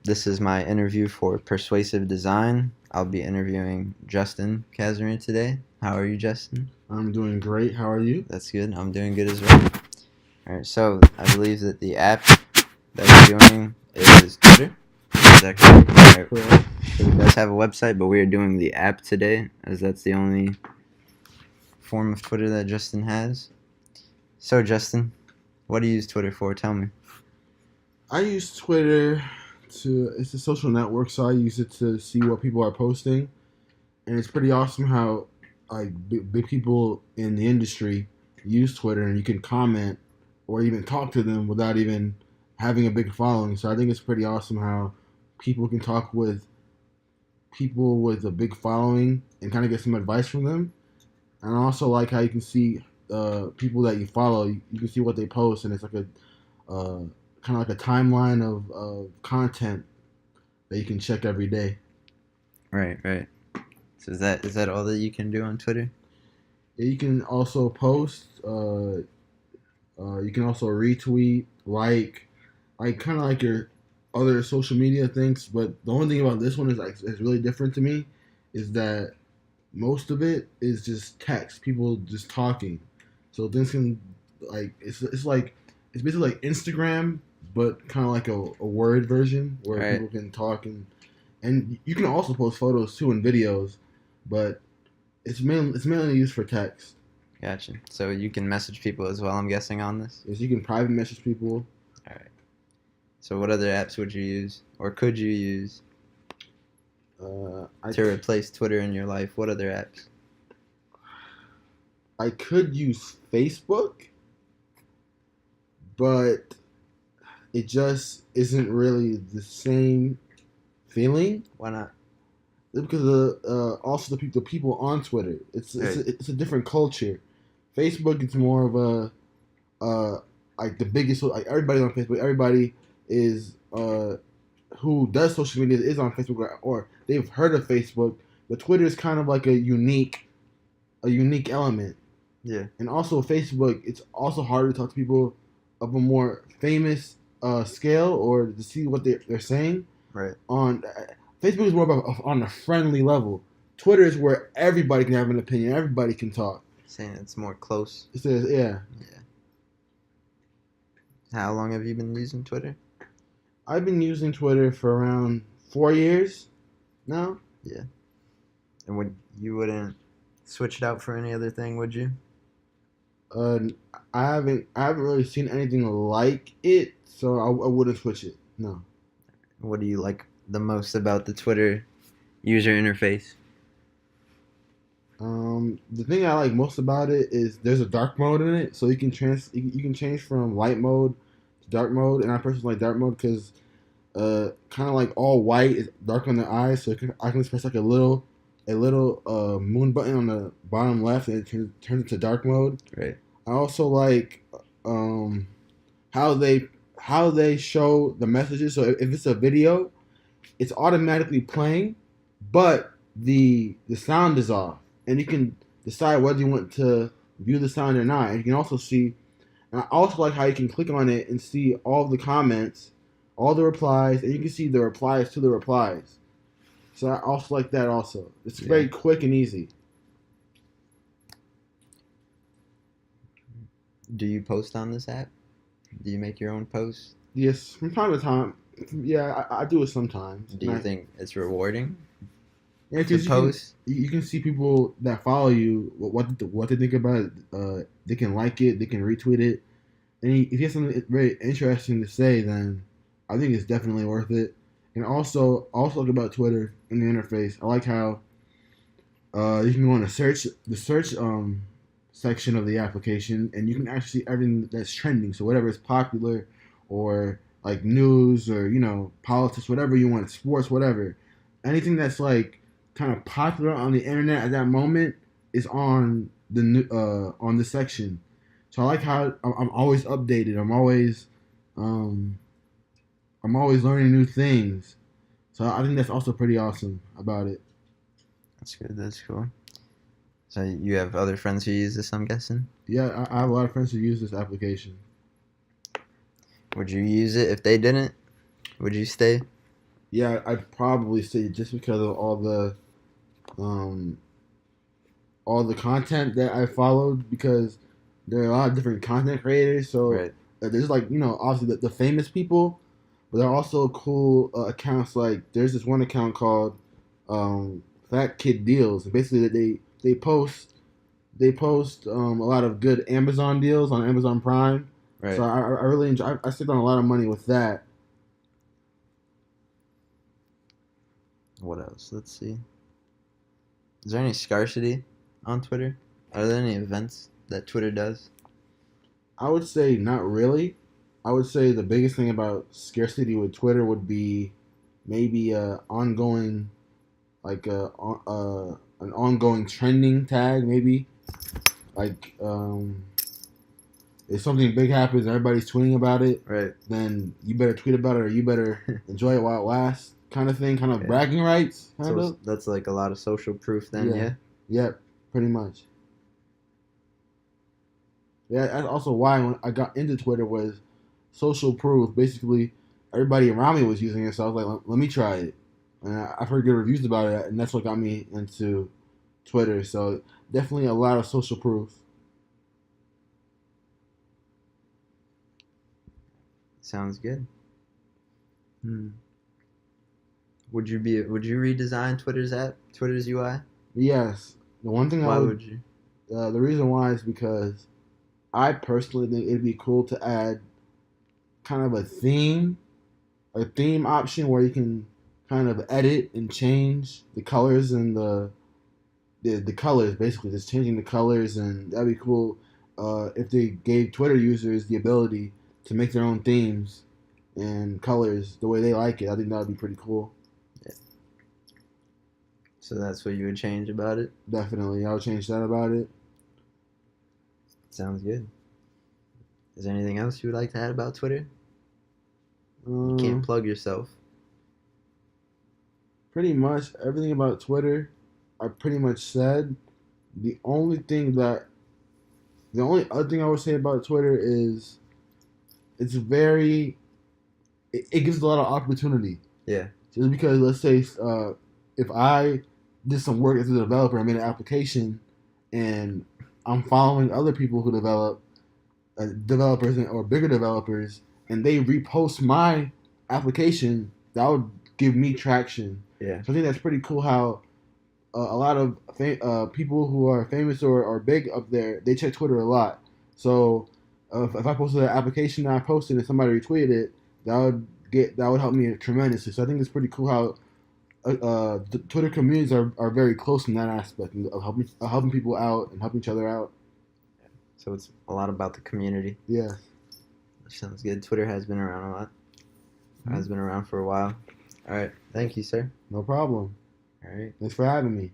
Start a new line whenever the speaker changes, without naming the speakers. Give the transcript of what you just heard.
This is my interview for Persuasive Design. I'll be interviewing Justin Casimir today. How are you, Justin?
I'm doing great. How are you?
That's good. I'm doing good as well. All right, so I believe that the app that we're doing is Twitter. Is that correct? All right.
Correct.
So we guys have a website, but we are doing the app today, as that's the only form of Twitter that Justin has. So, Justin, what do you use Twitter for? Tell me.
I use Twitter it's a social network, so I use it to see what people are posting. And it's pretty awesome how like big people in the industry use Twitter and you can comment or even talk to them without even having a big following. So I think it's pretty awesome how people can talk with people with a big following and kind of get some advice from them. And I also like how you can see people that you follow. You can see what they post, and it's like a kind of like a timeline of content that you can check every day.
Right, right. So is that all that you can do on Twitter?
You can also post. You can also retweet, like kind of like your other social media things. But the only thing about this one is really different to me, is that most of it is just text, people just talking. So this can it's basically like Instagram, but kind of like a word version where
Right.
people can talk and you can also post photos too and videos, but it's mainly used for text.
Gotcha. So you can message people as well, I'm guessing, on this?
Is you can private message people.
All right. So what other apps would you use, or could you use,
I
to replace Twitter in your life? What other apps?
I could use Facebook, but it just isn't really the same feeling
Why not?
because also the people on Twitter.
Right.
It's a different culture. Facebook, it's more of like the biggest, like everybody's on Facebook. Everybody is who does social media is on Facebook, or they've heard of Facebook. But Twitter is kind of like a unique element.
Yeah.
And also Facebook, it's also harder to talk to people of a more famous scale or to see what they're saying.
Right.
On Facebook is more about on a friendly level. Twitter is where everybody can have an opinion, everybody can talk.
Saying it's more close.
It says, yeah.
Yeah. How long have you been using Twitter?
I've been using Twitter for around 4 years now.
Yeah. And you wouldn't switch it out for any other thing, would you?
Uh, I haven't really seen anything like it, so I wouldn't switch it. No.
What do you like the most about the Twitter user interface?
The thing I like most about it is there's a dark mode in it, so you can change from light mode to dark mode, and I personally like dark mode because kind of like all white is dark on the eyes, so I can just press like a little moon button on the bottom left, and it turns into dark mode.
Right.
I also like um how they show the messages. So if it's a video, it's automatically playing, but the sound is off, and you can decide whether you want to view the sound or not. And you can also see, and I also like how you can click on it and see all the comments, all the replies, and you can see the replies to the replies. So I also like that. Also, it's
Yeah.
very quick and easy.
Do you post on this app? Do you make your own posts?
Yes, from time to time. Yeah, I do it sometimes.
Do you think it's rewarding
Yeah,
to
because
post?
you can see people that follow you what they think about it. They can like it, they can retweet it, and if you have something very interesting to say, then I think it's definitely worth it. And also like about Twitter in the interface, I like how you can go on the search section of the application, and you can actually see everything that's trending. So whatever is popular, or like news, or politics, whatever you want, sports, whatever, anything that's like kind of popular on the internet at that moment is on the section. So I like how I'm always updated. Um, I'm always learning new things. So I think that's also pretty awesome about it.
That's good. That's cool. So you have other friends who use this, I'm guessing?
Yeah, I have a lot of friends who use this application.
Would you use it if they didn't? Would you stay?
Yeah, I'd probably say just because of um all the content that I followed, because there are a lot of different content creators. So
Right.
there's like, obviously the famous people, but there are also cool accounts. Like there's this one account called Fat Kid Deals, and basically they post a lot of good Amazon deals on Amazon Prime. So
Right.
I really enjoy. I saved on a lot of money with that.
What else? Let's see. Is there any scarcity on Twitter? Are there any events that Twitter does?
I would say not really. I would say the biggest thing about scarcity with Twitter would be maybe ongoing, like an ongoing trending tag. Maybe like if something big happens, and everybody's tweeting about it.
Right.
Then you better tweet about it, or you better enjoy it while it lasts. Kind of thing, kind of
Yeah.
bragging rights, kind
So
of.
that's like a lot of social proof then,
Yeah.
yeah?
Yep. Pretty much. Yeah, that's also why when I got into Twitter was social proof. Basically, everybody around me was using it, so I was like, let me try it. And I've heard good reviews about it, and that's what got me into Twitter. So definitely a lot of social proof.
Sounds good. Hmm. Would you redesign Twitter's UI?
But yes, the one thing I
Why
would,
would you?
the reason why is because I personally think it'd be cool to add kind of a theme option where you can kind of edit and change the colors and the colors, basically just changing the colors, and that'd be cool if they gave Twitter users the ability to make their own themes and colors the way they like it. I think that would be pretty cool.
Yeah. So that's what you would change about it?
Definitely, I would change that about it.
Sounds good. Is there anything else you would like to add about Twitter? You can't
Um,
plug yourself.
Pretty much everything about Twitter, I pretty much said. The only thing that the only other thing I would say about Twitter is it's very it gives a lot of opportunity.
Yeah.
Just because, let's say, if I did some work as a developer, I made an application, and I'm following other people who develop developers or bigger developers, and they repost my application, that would give me traction.
Yeah.
So I think that's pretty cool. How a lot of people who are famous or big up there, they check Twitter a lot. So if I posted an application that I posted and somebody retweeted it, that would help me tremendously. So I think it's pretty cool how the Twitter communities are very close in that aspect of helping people out and helping each other out.
So it's a lot about the community.
Yeah.
Sounds good. Twitter has been around a lot.
Mm-hmm.
Has been around for a while. All right. Thank you, sir.
No problem.
All right.
Thanks for having me.